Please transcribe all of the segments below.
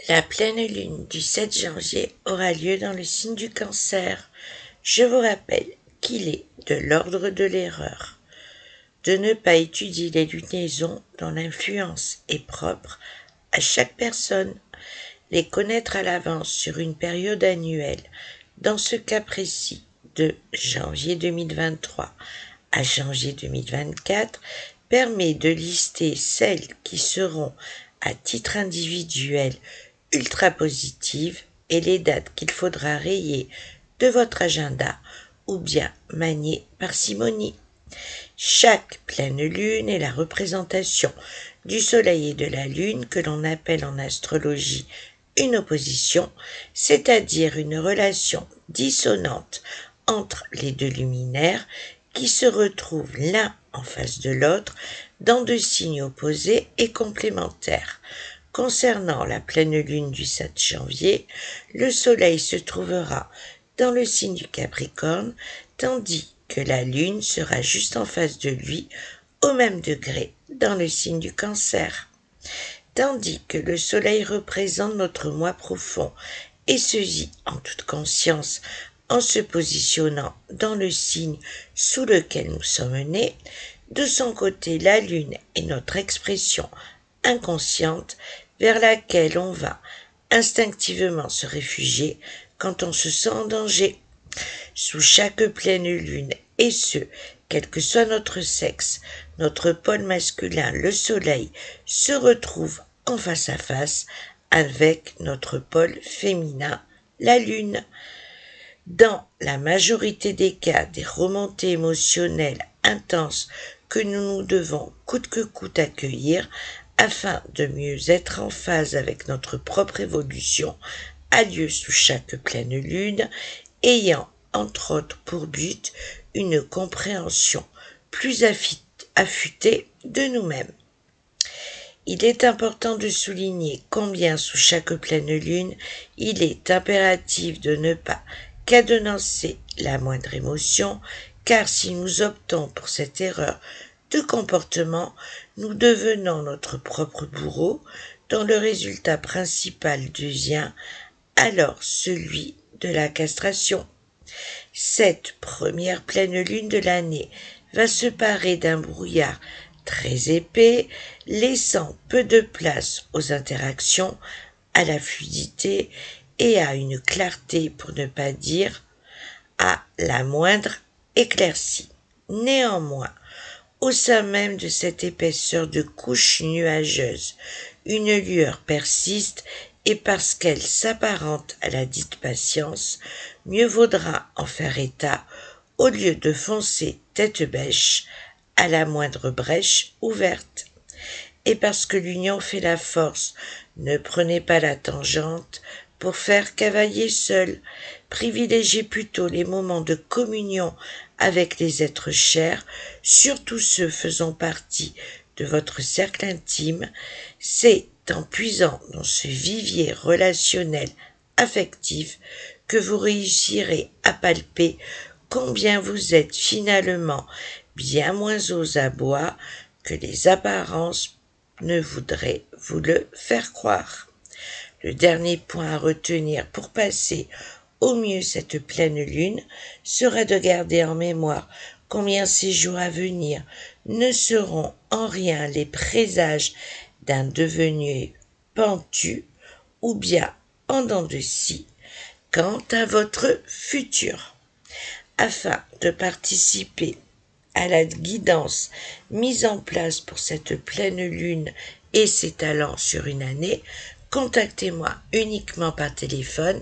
La pleine lune du 7 janvier aura lieu dans le signe du Cancer. Je vous rappelle qu'il est de l'ordre de l'erreur de ne pas étudier les lunaisons dont l'influence est propre à chaque personne, les connaître à l'avance sur une période annuelle, dans ce cas précis de janvier 2023 à janvier 2024, permet de lister celles qui seront à titre individuel ultra positives et les dates qu'il faudra rayer de votre agenda ou bien manier parcimonie. Chaque pleine lune est la représentation du soleil et de la lune que l'on appelle en astrologie une opposition, c'est-à-dire une relation dissonante entre les deux luminaires qui se retrouvent l'un en face de l'autre dans deux signes opposés et complémentaires. Concernant la pleine lune du 7 janvier, le soleil se trouvera dans le signe du Capricorne, tandis que la lune sera juste en face de lui, au même degré, dans le signe du Cancer. Tandis que le soleil représente notre moi profond et se vit en toute conscience en se positionnant dans le signe sous lequel nous sommes nés, de son côté la lune est notre expression inconsciente vers laquelle on va instinctivement se réfugier quand on se sent en danger. Sous chaque pleine lune, et ce, quel que soit notre sexe, notre pôle masculin, le soleil, se retrouve en face à face avec notre pôle féminin, la lune. Dans la majorité des cas, des remontées émotionnelles intenses que nous devons coûte que coûte accueillir afin de mieux être en phase avec notre propre évolution, a lieu sous chaque pleine lune, ayant entre autres pour but une compréhension plus affûtée de nous-mêmes. Il est important de souligner combien sous chaque pleine lune, il est impératif de ne pas cadenasser la moindre émotion, car si nous optons pour cette erreur de comportement, nous devenons notre propre bourreau, dont le résultat principal devient alors celui de la castration. Cette première pleine lune de l'année va se parer d'un brouillard très épais, laissant peu de place aux interactions, à la fluidité et à une clarté, pour ne pas dire à la moindre éclaircie. Néanmoins, au sein même de cette épaisseur de couche nuageuse, une lueur persiste, et parce qu'elle s'apparente à la dite patience, mieux vaudra en faire état au lieu de foncer tête bêche à la moindre brèche ouverte. Et parce que l'union fait la force, ne prenez pas la tangente pour faire cavalier seul. Privilégiez plutôt les moments de communion avec les êtres chers, surtout ceux faisant partie de votre cercle intime. C'est en puisant dans ce vivier relationnel affectif que vous réussirez à palper combien vous êtes finalement bien moins aux abois que les apparences ne voudraient vous le faire croire. Le dernier point à retenir pour passer au mieux cette pleine lune sera de garder en mémoire combien ces jours à venir ne seront en rien les présages d'un devenu pentu ou bien en dents de scie quant à votre futur. Afin de participer à la guidance mise en place pour cette pleine lune et s'étalant sur une année, contactez-moi uniquement par téléphone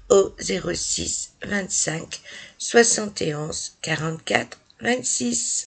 au 06 25 71 44 26.